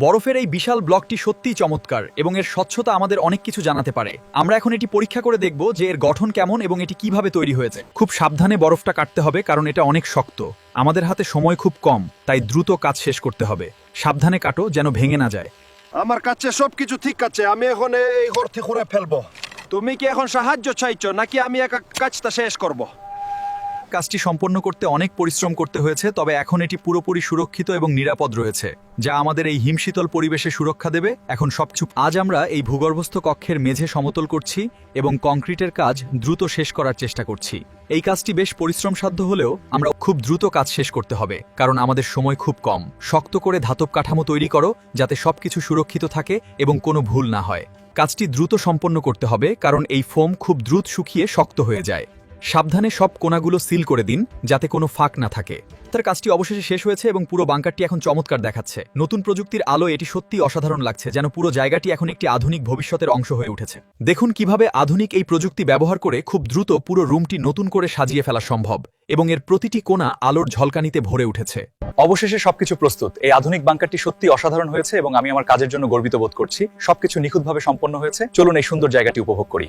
বরফের এই বিশাল ব্লকটি সত্যিই চমৎকার এবং এর স্বচ্ছতা আমাদের অনেক কিছু জানাতে পারে। আমরা এখন এটি পরীক্ষা করে দেখব যে এর গঠন কেমন এবং এটি কিভাবে তৈরি হয়েছে। খুব সাবধানে বরফটা কাটতে হবে কারণ এটা অনেক শক্ত। আমাদের হাতে সময় খুব কম, তাই দ্রুত কাজ শেষ করতে হবে। সাবধানে কাটো যেন ভেঙে না যায়। আমার কাছে সবকিছু ঠিক আছে, আমি এখন এই গর্তে করে ফেলবো। তুমি কি এখন সাহায্য চাইছো নাকি আমি একা কাজটা শেষ করব? কাজটি সম্পন্ন করতে অনেক পরিশ্রম করতে হয়েছে, তবে এখন এটি পুরোপুরি সুরক্ষিত এবং নিরাপদ রয়েছে, যা আমাদের এই হিমশীতল পরিবেশে সুরক্ষা দেবে। এখন সবচুপ আজ আমরা এই ভূগর্ভস্থ কক্ষের মেঝে সমতল করছি এবং কংক্রিটের কাজ দ্রুত শেষ করার চেষ্টা করছি। এই কাজটি বেশ পরিশ্রমসাধ্য হলেও আমরা খুব দ্রুত কাজ শেষ করতে হবে কারণ আমাদের সময় খুব কম। শক্ত করে ধাতব কাঠামো তৈরি করো যাতে সবকিছু সুরক্ষিত থাকে এবং কোনো ভুল না হয়। কাজটি দ্রুত সম্পন্ন করতে হবে কারণ এই ফোম খুব দ্রুত শুকিয়ে শক্ত হয়ে যায়। সাবধানে সব কোণাগুলো সিল করে দিন যাতে কোনো ফাঁক না থাকে। তার কাজটি অবশেষে শেষ হয়েছে এবং পুরো বাংকারটি এখন চমৎকার দেখাচ্ছে। নতুন প্রযুক্তির আলো এটি সত্যিই অসাধারণ লাগছে, যেন পুরো জায়গাটি এখন একটি আধুনিক ভবিষ্যতের অংশ হয়ে উঠেছে। দেখুন কিভাবে আধুনিক এই প্রযুক্তি ব্যবহার করে খুব দ্রুত পুরো রুমটি নতুন করে সাজিয়ে ফেলা সম্ভব এবং এর প্রতিটি কোণা আলোর ঝলকানিতে ভরে উঠেছে। অবশেষে সবকিছু প্রস্তুত। এই আধুনিক বাংকারটি সত্যি অসাধারণ হয়েছে এবং আমি আমার কাজের জন্য গর্বিত বোধ করছি। সবকিছু নিখুঁতভাবে সম্পন্ন হয়েছে। চলুন এই সুন্দর জায়গাটি উপভোগ করি।